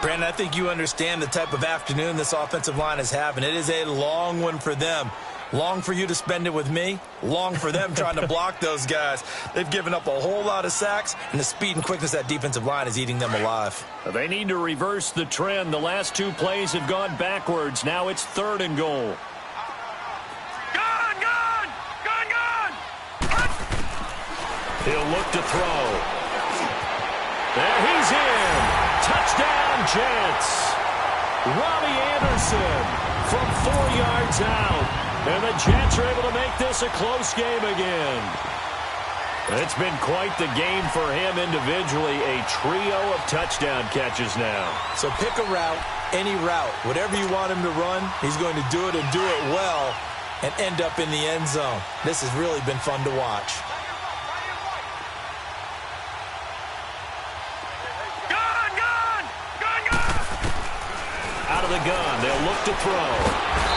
Brandon, I think you understand the type of afternoon this offensive line is having. It is a long one for them. Long for you to spend it with me. Long for them trying to block those guys. They've given up a whole lot of sacks, and the speed and quickness of that defensive line is eating them alive. They need to reverse the trend. The last 2 plays have gone backwards. Now it's 3rd and goal. He'll look to throw. There he's in. Touchdown, Jets. Robbie Anderson from 4 yards out. And the Jets are able to make this a close game again. It's been quite the game for him individually. A trio of touchdown catches now. So pick a route, any route. Whatever you want him to run, he's going to do it and do it well and end up in the end zone. This has really been fun to watch. Out of the gun, they'll look to throw.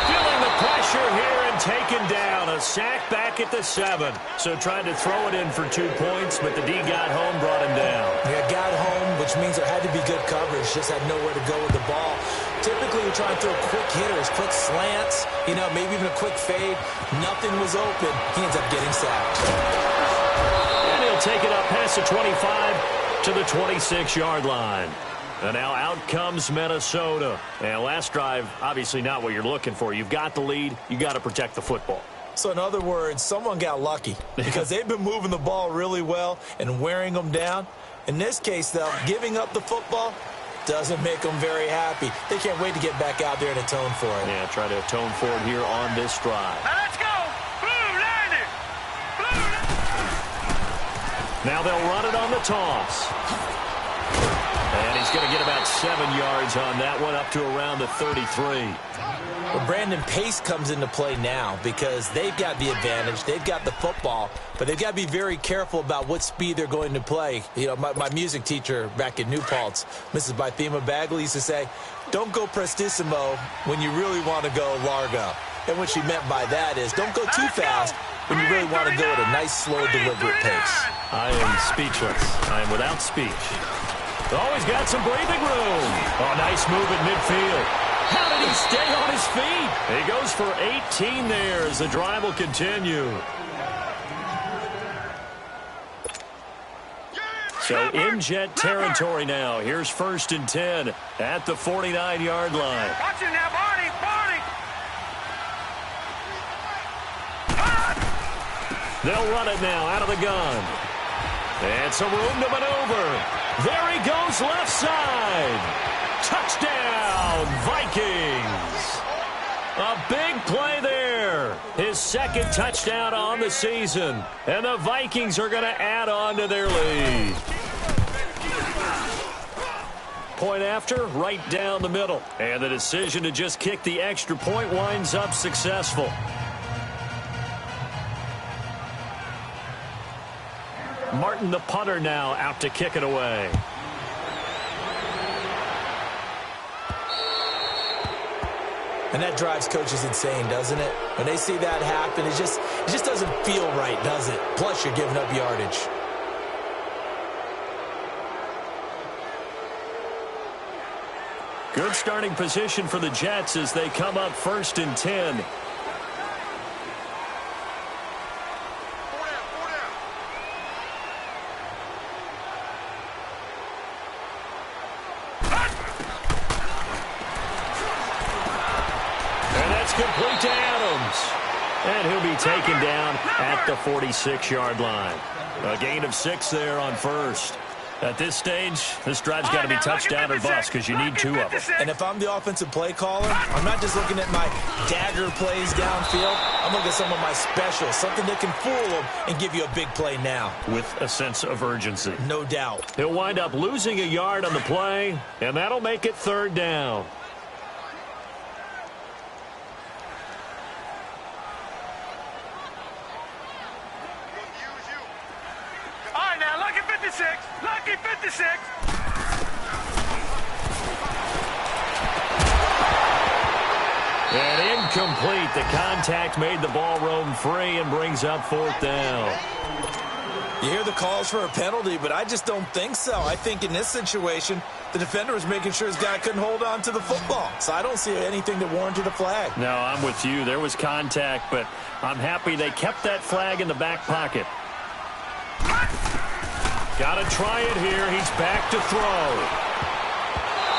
Feeling the pressure here and taken down. A sack back at the 7. So tried to throw it in for 2 points, but the D got home, brought him down. Yeah, got home, which means there had to be good coverage. Just had nowhere to go with the ball. Typically, we try and throw quick hitters, quick slants, maybe even a quick fade. Nothing was open. He ends up getting sacked. And he'll take it up past the 25 to the 26-yard line. And now out comes Minnesota. And last drive, obviously not what you're looking for. You've got the lead. You've got to protect the football. So in other words, someone got lucky because they've been moving the ball really well and wearing them down. In this case, though, giving up the football doesn't make them very happy. They can't wait to get back out there and atone for it. Yeah, try to atone for it here on this drive. Now let's go. Blue, landed. Blue. Now they'll run it on the toss. And he's going to get about 7 yards on that one, up to around the 33. Well, Brandon, pace comes into play now because they've got the advantage. They've got the football, but they've got to be very careful about what speed they're going to play. My music teacher back in New Paltz, Mrs. Bythema Bagley, used to say, don't go prestissimo when you really want to go largo. And what she meant by that is don't go too fast when you really want to go at a nice, slow, deliberate pace. I am speechless. I am without speech. Oh, he's got some breathing room. Oh, nice move at midfield. How did he stay on his feet? He goes for 18 there as the drive will continue. So in Jet territory now. Here's 1st and 10 at the 49-yard line. Watch it now, Barney. Barney. They'll run it now out of the gun. And some room to maneuver. There he goes left side. Touchdown, Vikings. A big play there. His 2nd touchdown on the season. And the Vikings are going to add on to their lead. Point after, right down the middle. And the decision to just kick the extra point winds up successful. Martin, the punter, now out to kick it away. And that drives coaches insane, doesn't it? When they see that happen, it just doesn't feel right, does it? Plus, you're giving up yardage. Good starting position for the Jets as they come up 1st and 10. Complete to Adams. And he'll be taken down at the 46-yard line. A gain of 6 there on 1st. At this stage, this drive's got to be touchdown or bust because you need 2 of them. And if I'm the offensive play caller, I'm not just looking at my dagger plays downfield. I'm looking at some of my specials, something that can fool them and give you a big play now. With a sense of urgency. No doubt. He'll wind up losing a yard on the play, and that'll make it 3rd down. 56. Lucky 56. And incomplete. The contact made the ball roam free and brings up 4th down. You hear the calls for a penalty, but I just don't think so. I think in this situation, the defender was making sure his guy couldn't hold on to the football. So I don't see anything that warranted a flag. No, I'm with you. There was contact, but I'm happy they kept that flag in the back pocket. Got to try it here. He's back to throw.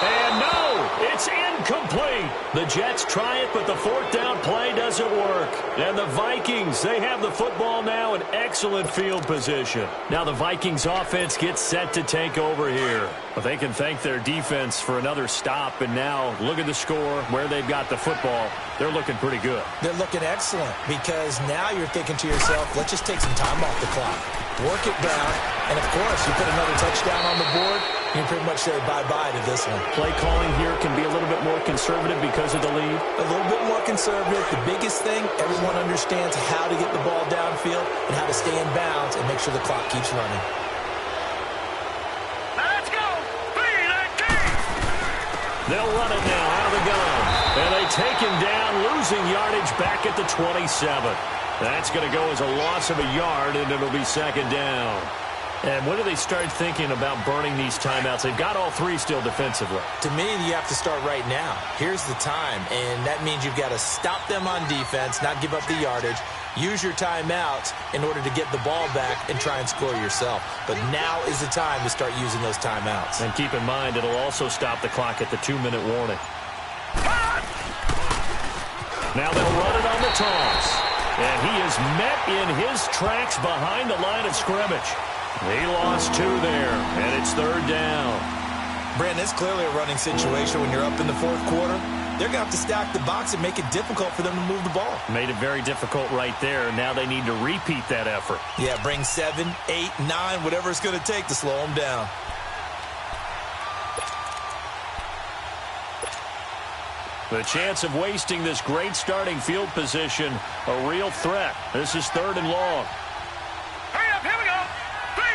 And no, it's incomplete. The Jets try it, but the 4th down play doesn't work. And the Vikings, they have the football now in excellent field position. Now the Vikings offense gets set to take over here. But they can thank their defense for another stop. And now look at the score, where they've got the football. They're looking pretty good. They're looking excellent because now you're thinking to yourself, let's just take some time off the clock. Work it down. And, of course, you put another touchdown on the board, you can pretty much say bye-bye to this one. Play calling here can be a little bit more conservative because of the lead. A little bit more conservative. The biggest thing, everyone understands how to get the ball downfield and how to stay in bounds and make sure the clock keeps running. Let's go. 3-19. They'll run it now out of the gun. And they take him down, losing yardage back at the 27. That's going to go as a loss of a yard, and it'll be 2nd down. And when do they start thinking about burning these timeouts? They've got all 3 still defensively. To me, you have to start right now. Here's the time, and that means you've got to stop them on defense, not give up the yardage, use your timeouts in order to get the ball back and try and score yourself. But now is the time to start using those timeouts. And keep in mind, it'll also stop the clock at the 2-minute warning. Now they'll run it on the toss. And he is met in his tracks behind the line of scrimmage. He lost 2 there, and it's 3rd down. Brandon, it's clearly a running situation when you're up in the 4th quarter. They're going to have to stack the box and make it difficult for them to move the ball. Made it very difficult right there. Now they need to repeat that effort. Yeah, bring 7, 8, 9, whatever it's going to take to slow them down. The chance of wasting this great starting field position, a real threat. This is 3rd and long. Hurry up, here we go. 3-19.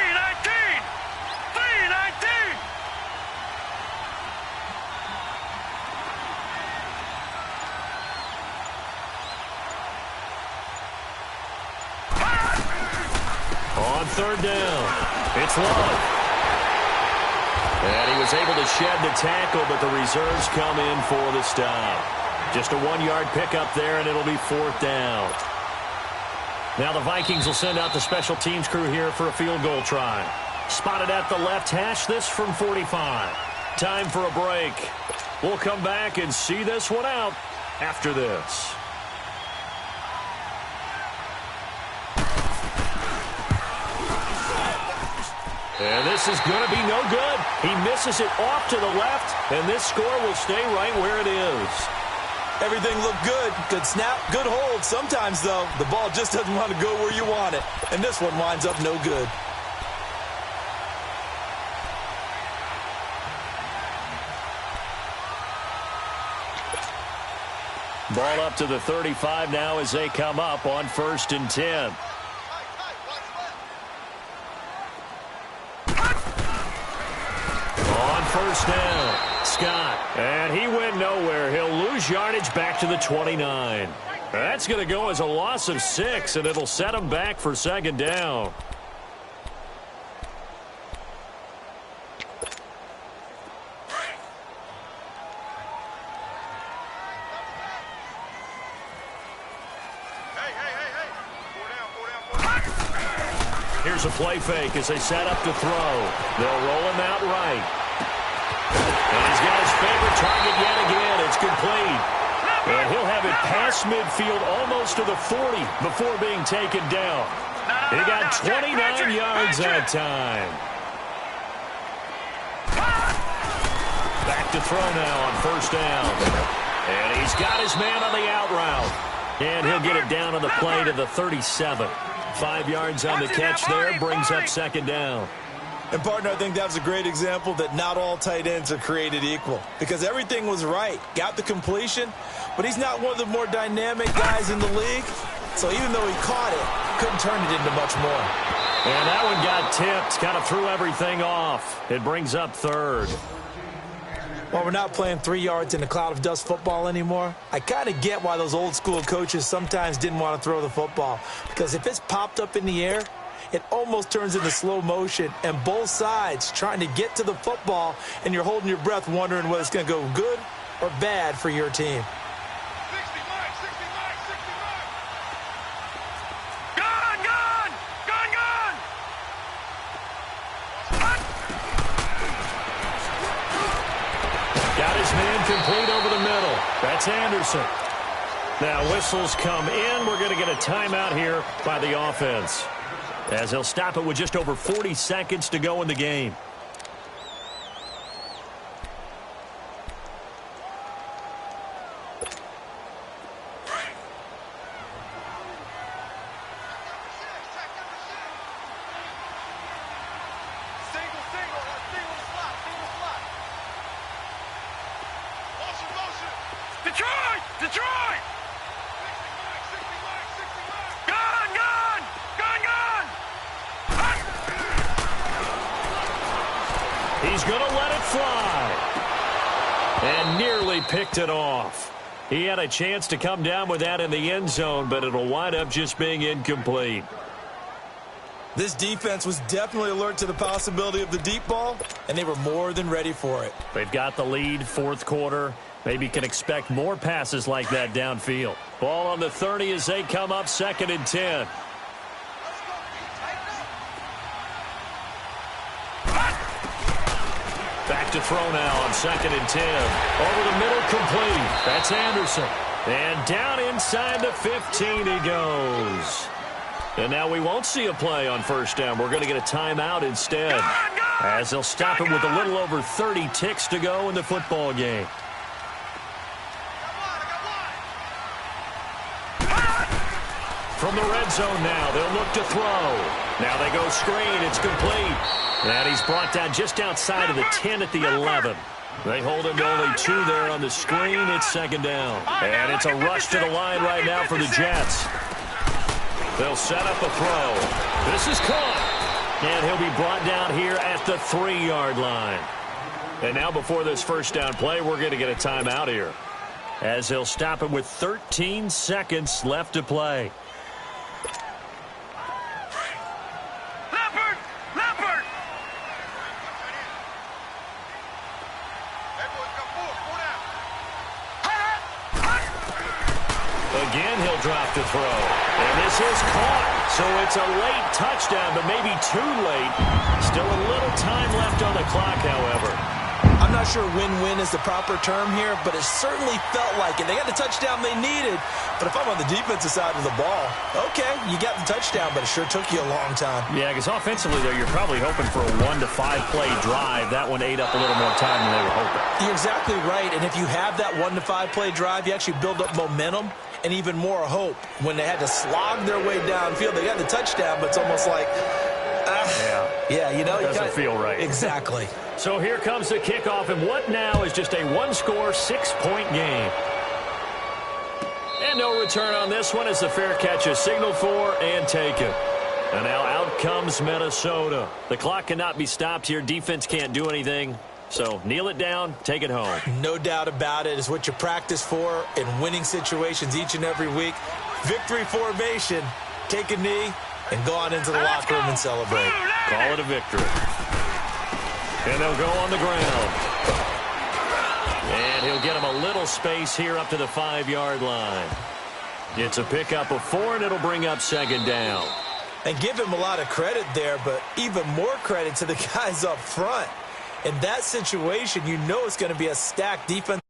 3-19. On 3rd down, it's Love. And he was able to shed the tackle, but the reserves come in for the stop. Just a 1-yard pickup there, and it'll be 4th down. Now the Vikings will send out the special teams crew here for a field goal try. Spotted at the left hash, this from 45. Time for a break. We'll come back and see this one out after this. And this is going to be no good. He misses it off to the left, and this score will stay right where it is. Everything looked good. Good snap, good hold. Sometimes, though, the ball just doesn't want to go where you want it. And this one winds up no good. Ball up to the 35 now as they come up on 1st and 10. On 1st down, Scott. And he went nowhere. He'll lose yardage back to the 29. That's going to go as a loss of 6, and it'll set him back for 2nd down. Here's a play fake as they set up to throw. They'll roll him out right. And he's got his favorite target yet again. It's complete. And he'll have it past midfield almost to the 40 before being taken down. He got 29 yards that time. Back to throw now on 1st down. And he's got his man on the out route. And he'll get it down on the play to the 37. 5 yards on the catch there, brings up 2nd down. And, partner, I think that was a great example that not all tight ends are created equal. Because everything was right. Got the completion, but he's not one of the more dynamic guys in the league. So even though he caught it, couldn't turn it into much more. And that one got tipped, kind of threw everything off. It brings up third. Well, we're not playing 3 yards in a cloud of dust football anymore. I kind of get why those old school coaches sometimes didn't want to throw the football. Because if it's popped up in the air, it almost turns into slow motion. And both sides trying to get to the football, and you're holding your breath wondering whether it's going to go good or bad for your team. Got his man complete over the middle. That's Anderson. Now whistles come in. We're going to get a timeout here by the offense, as they'll stop it with just over 40 seconds to go in the game. Detroit! Gone! He's going to let it fly. And nearly picked it off. He had a chance to come down with that in the end zone, but it'll wind up just being incomplete. This defense was definitely alert to the possibility of the deep ball, and they were more than ready for it. They've got the lead, fourth quarter. Maybe can expect more passes like that downfield. Ball on the 30 as they come up, 2nd and 10. Back to throw now on 2nd and 10. Over the middle, complete. That's Anderson. And down inside the 15 he goes. And now we won't see a play on first down. We're going to get a timeout instead, as they'll stop it with a little over 30 ticks to go in the football game. From the red zone now, they'll look to throw. Now they go screen. It's complete. And he's brought down just outside of the 10 at the 11. They hold him to only 2 there on the screen. It's 2nd down. And it's a rush to the line right now for the Jets. They'll set up a throw. This is caught. And he'll be brought down here at the 3-yard line. And now before this first down play, we're going to get a timeout here, as they'll stop it with 13 seconds left to play. Again, he'll drop to throw. And this is caught. So it's a late touchdown, but maybe too late. Still a little time left on the clock, however. I'm not sure win-win is the proper term here, but it certainly felt like it. They got the touchdown they needed, but if I'm on the defensive side of the ball, okay, you got the touchdown, but it sure took you a long time. Yeah, because offensively, though, you're probably hoping for a 1 to 5 play drive. That one ate up a little more time than they were hoping. You're exactly right, and if you have that 1 to 5 play drive, you actually build up momentum and even more hope. When they had to slog their way downfield, they got the touchdown, but it's almost like, you know, doesn't feel right. Exactly. So here comes the kickoff, and what now is just a 1-score, 6-point game. And no return on this one as the fair catch is signaled for and taken. And now out comes Minnesota. The clock cannot be stopped here. Defense can't do anything. So kneel it down, take it home. No doubt about it. It's what you practice for in winning situations each and every week. Victory formation. Take a knee and go on into the locker room and celebrate. Call it a victory. And they'll go on the ground. And he'll get him a little space here up to the 5-yard line. It's a pickup of 4, and it'll bring up 2nd down. And give him a lot of credit there, but even more credit to the guys up front. In that situation, you know it's going to be a stacked defense.